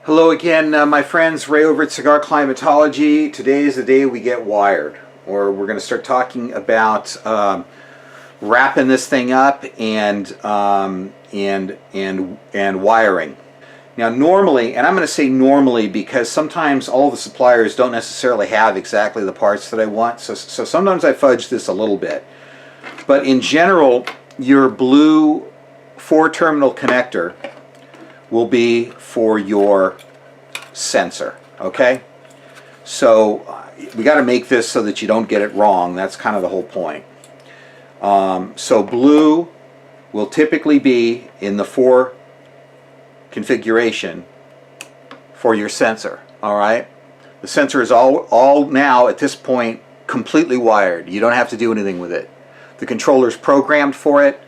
Hello again, my friends. Ray over at CigarClimatology. Today is the day we get wired, or we're going to start talking about wrapping this thing up and wiring. Now, normally, and I'm going to say normally because sometimes all the suppliers don't necessarily have exactly the parts that I want, so sometimes I fudge this a little bit. But in general, your blue 4-terminal connector will be for your sensor, okay? So we got to make this so that you don't get it wrong. That's kind of the whole point. So blue will typically be in the 4 configuration for your sensor, all right? The sensor is all now at this point completely wired. You don't have to do anything with it. The controller's programmed for it.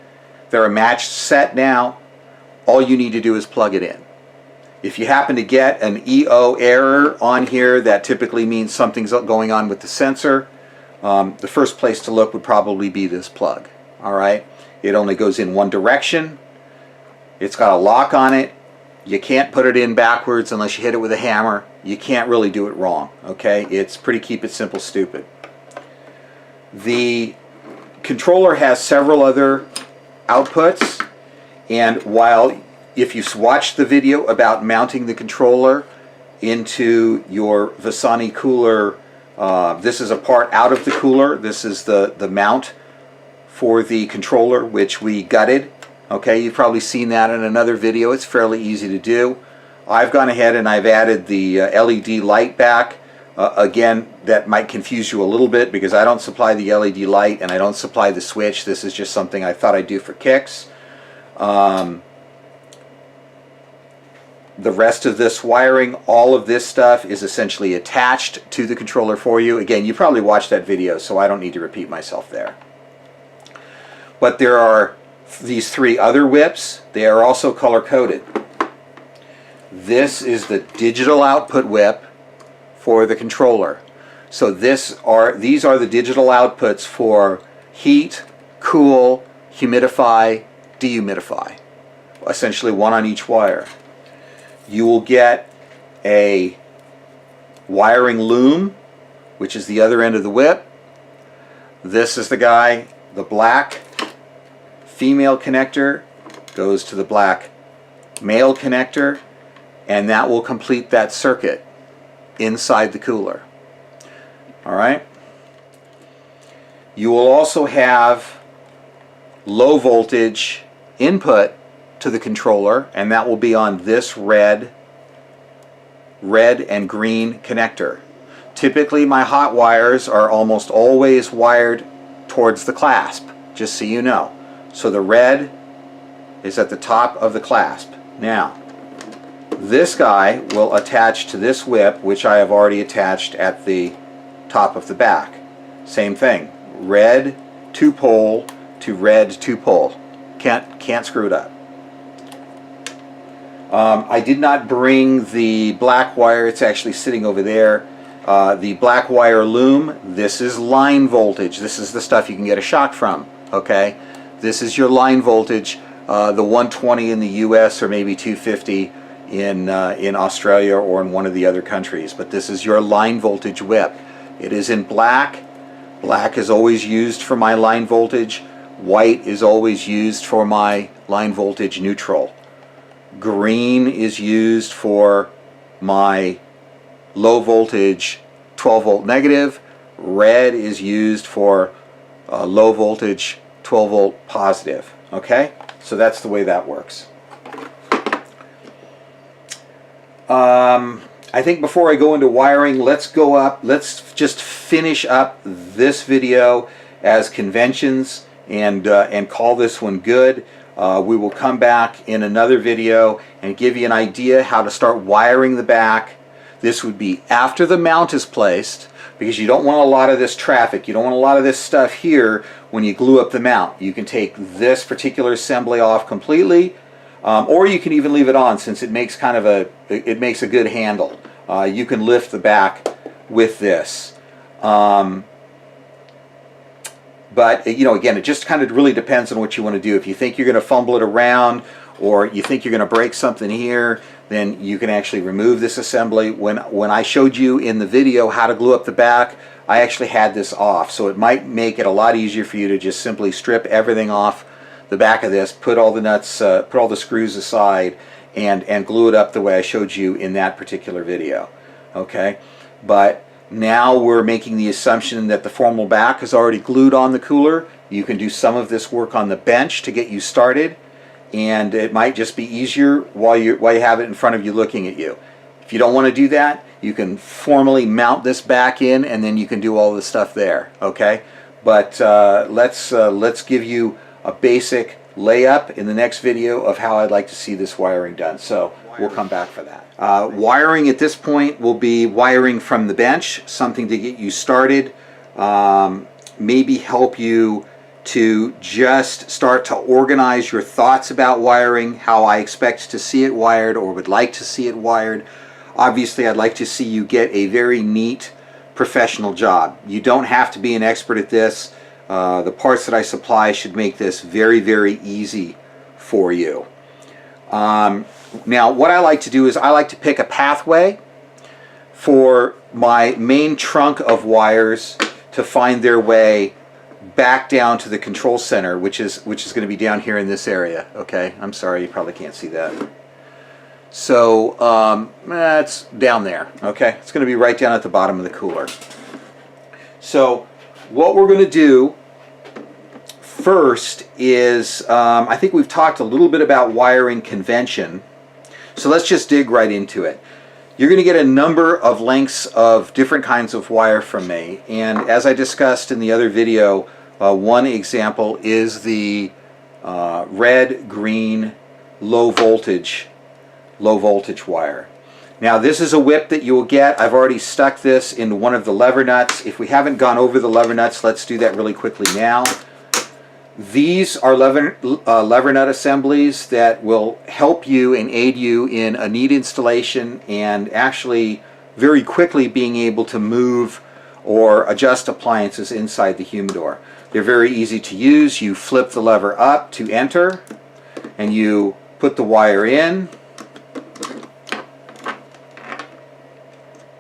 They're a matched set now. All you need to do is plug it in. If you happen to get an EO error on here, that typically means something's going on with the sensor. The first place to look would probably be this plug. All right, it only goes in one direction. It's got a lock on it. You can't put it in backwards unless you hit it with a hammer. You can't really do it wrong. Okay, it's pretty keep it simple stupid. The controller has several other outputs. And while, if you watched the video about mounting the controller into your Vasani cooler, this is a part out of the cooler. This is the mount for the controller, which we gutted. Okay, you've probably seen that in another video. It's fairly easy to do. I've gone ahead and I've added the LED light back. Again, that might confuse you a little bit because I don't supply the LED light and I don't supply the switch. This is just something I thought I'd do for kicks. The rest of this wiring, all of this stuff is essentially attached to the controller for you. Again, you probably watched that video, so I don't need to repeat myself there. But there are these 3 other whips. They are also color-coded. This is the digital output whip for the controller. So these are the digital outputs for heat, cool, humidify, dehumidify, essentially one on each wire. You will get a wiring loom, which is the other end of the whip. This is the guy, the black female connector goes to the black male connector, and that will complete that circuit inside the cooler. All right. You will also have low voltage input to the controller, and that will be on this red and green connector. Typically my hot wires are almost always wired towards the clasp, just so you know. So the red is at the top of the clasp. Now this guy will attach to this whip, which I have already attached at the top of the back. Same thing, red 2-pole to red 2-pole. Can't screw it up. I did not bring the black wire. It's actually sitting over there. The black wire loom, this is line voltage. This is the stuff you can get a shock from. Okay, this is your line voltage. The 120 in the US or maybe 250 in Australia or in one of the other countries. But this is your line voltage whip. It is in black. Black is always used for my line voltage. White is always used for my line voltage neutral. Green is used for my low voltage 12 volt negative. Red is used for low voltage 12 volt positive. Okay, so that's the way that works. I think before I go into wiring, let's just finish up this video as conventions and call this one good. We will come back in another video and give you an idea how to start wiring the back. This would be after the mount is placed, because you don't want a lot of this traffic. You don't want a lot of this stuff here when you glue up the mount. You can take this particular assembly off completely, or you can even leave it on, since it makes it makes a good handle. You can lift the back with this. But you know, again, it just kind of really depends on what you want to do. If you think you're going to fumble it around, or you think you're going to break something here, then you can actually remove this assembly. When I showed you in the video how to glue up the back, I actually had this off, so it might make it a lot easier for you to just simply strip everything off the back of this, put all the nuts, put all the screws aside, and glue it up the way I showed you in that particular video. Okay, but now we're making the assumption that the formal back is already glued on the cooler. You can do some of this work on the bench to get you started, and it might just be easier while you have it in front of you looking at you. If you don't want to do that, you can formally mount this back in, and then you can do all the stuff there. Okay, but let's give you a basic layup in the next video of how I'd like to see this wiring done. So we'll come back for that. Wiring at this point will be wiring from the bench, something to get you started, maybe help you to just start to organize your thoughts about wiring, how I expect to see it wired or would like to see it wired. Obviously, I'd like to see you get a very neat professional job. You don't have to be an expert at this. The parts that I supply should make this very, very easy for you. Now, what I like to do is I like to pick a pathway for my main trunk of wires to find their way back down to the control center, which is going to be down here in this area. Okay, I'm sorry, you probably can't see that. So it's down there. Okay, it's going to be right down at the bottom of the cooler. So what we're going to do first is, I think we've talked a little bit about wiring convention, so let's just dig right into it. You're going to get a number of lengths of different kinds of wire from me, and as I discussed in the other video, one example is the red, green, low voltage wire. Now this is a whip that you will get. I've already stuck this into one of the lever nuts. If we haven't gone over the lever nuts, let's do that really quickly now. These are lever nut assemblies that will help you and aid you in a neat installation and actually very quickly being able to move or adjust appliances inside the humidor. They're very easy to use. You flip the lever up to enter and you put the wire in,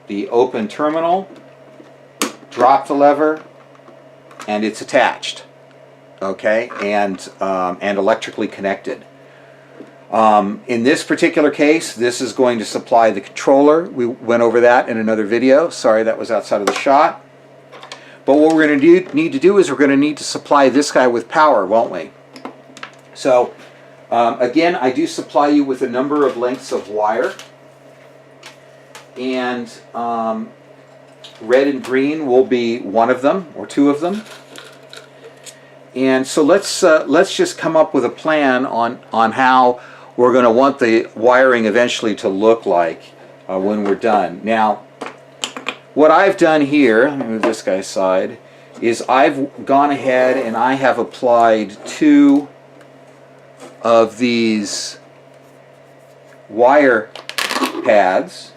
the open terminal, drop the lever, and it's attached. Okay, and electrically connected. In this particular case, this is going to supply the controller. We went over that in another video. Sorry, that was outside of the shot. But what we're going to need to do is we're going to need to supply this guy with power, won't we? So, again, I do supply you with a number of lengths of wire. And red and green will be one of them, or two of them. And so let's just come up with a plan on how we're going to want the wiring eventually to look like when we're done. Now, what I've done here, let me move this guy aside, is I've gone ahead and I have applied two of these wire pads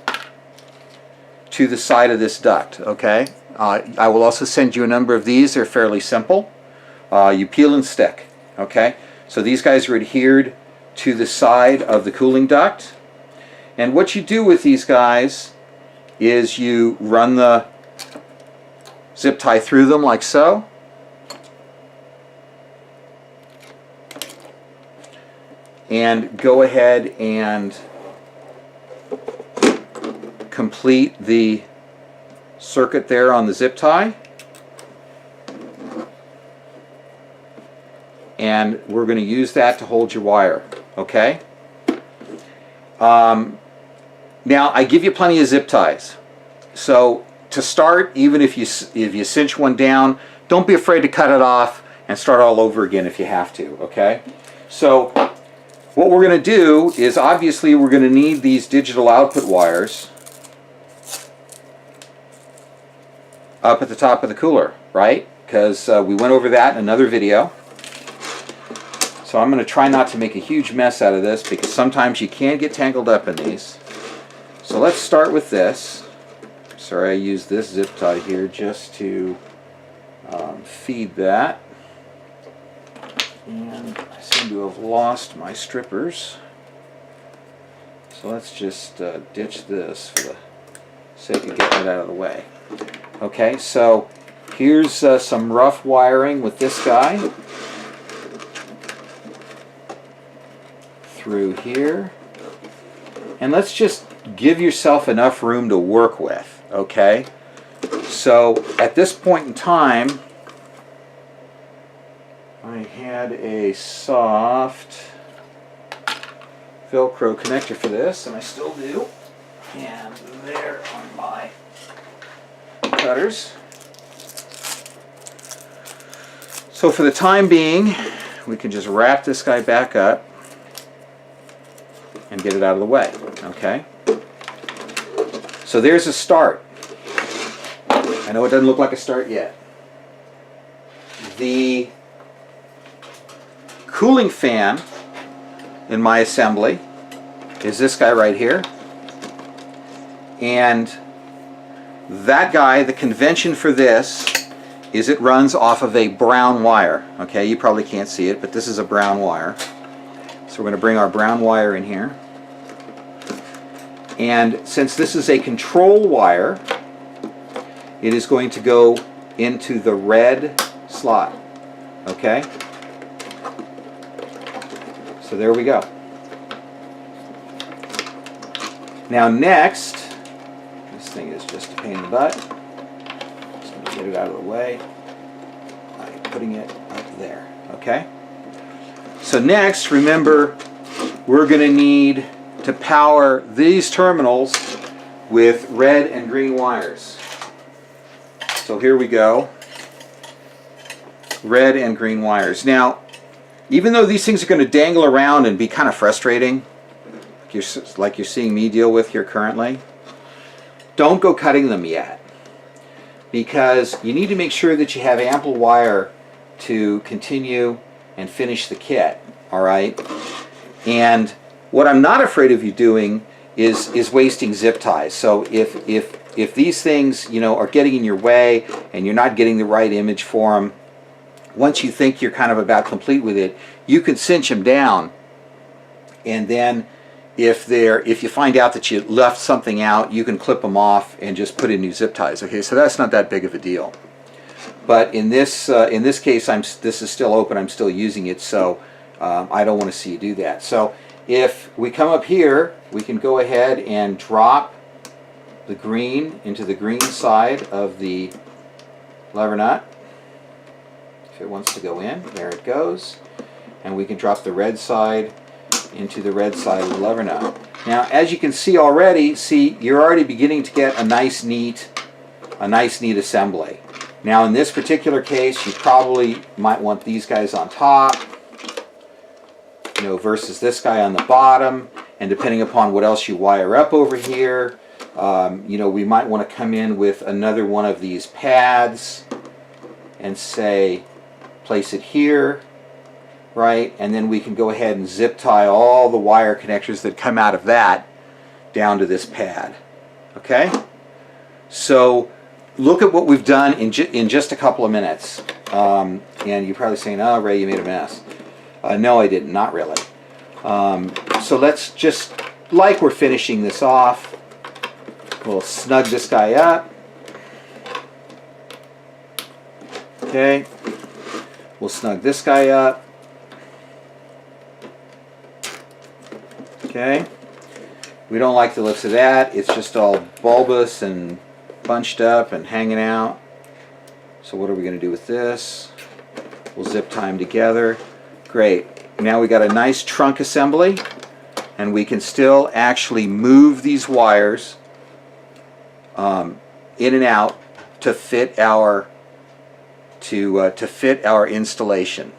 to the side of this duct. Okay, I will also send you a number of these. They're fairly simple. You peel and stick. Okay, so these guys are adhered to the side of the cooling duct, and what you do with these guys is you run the zip tie through them like so, and go ahead and complete the circuit there on the zip tie. And we're going to use that to hold your wire. Okay? Now, I give you plenty of zip ties. So to start, even if you cinch one down, don't be afraid to cut it off and start all over again if you have to. Okay? So what we're going to do is, obviously, we're going to need these digital output wires up at the top of the cooler, right? Because we went over that in another video. So I'm going to try not to make a huge mess out of this, because sometimes you can get tangled up in these. So let's start with this. Sorry, I used this zip tie here just to feed that. And I seem to have lost my strippers. So let's just ditch this for the sake of getting it out of the way. Okay, so here's some rough wiring with this guy through here. And let's just give yourself enough room to work with, okay? So at this point in time, I had a soft Velcro connector for this, and I still do. And there are my cutters. So for the time being, we can just wrap this guy back up and get it out of the way, okay? So there's a start. I know it doesn't look like a start yet. The cooling fan in my assembly is this guy right here. And that guy, the convention for this is it runs off of a brown wire. Okay, you probably can't see it, but this is a brown wire. So we're going to bring our brown wire in here. And since this is a control wire, it is going to go into the red slot. Okay? So there we go. Now next, this thing is just a pain in the butt. Just going to get it out of the way by putting it up there. Okay? So next, remember, we're going to need to power these terminals with red and green wires. So here we go. Red and green wires. Now, even though these things are going to dangle around and be kind of frustrating, like you're seeing me deal with here currently, don't go cutting them yet, because you need to make sure that you have ample wire to continue and finish the kit. All right? And what I'm not afraid of you doing is wasting zip ties. So if these things, you know, are getting in your way and you're not getting the right image for them, once you think you're kind of about complete with it, you can cinch them down, and then if you find out that you left something out, you can clip them off and just put in new zip ties. Okay, so that's not that big of a deal. But in this case, this is still open. I'm still using it, so I don't want to see you do that. So if we come up here, we can go ahead and drop the green into the green side of the lever nut. If it wants to go in, there it goes. And we can drop the red side into the red side of the lever nut. Now, as you can see already, you're already beginning to get a nice, neat assembly. Now, in this particular case, you probably might want these guys on top, you know, versus this guy on the bottom. And depending upon what else you wire up over here, you know, we might want to come in with another one of these pads and say, place it here, right? And then we can go ahead and zip tie all the wire connectors that come out of that down to this pad. Okay? So look at what we've done in just a couple of minutes. And you're probably saying, oh, Ray, you made a mess. No, I didn't. Not really. So let's just, like we're finishing this off, we'll snug this guy up. Okay. We'll snug this guy up. Okay. We don't like the looks of that. It's just all bulbous and bunched up and hanging out. So what are we going to do with this? We'll zip tie them together. Great. Now we got a nice trunk assembly, and we can still actually move these wires in and out to fit our installation.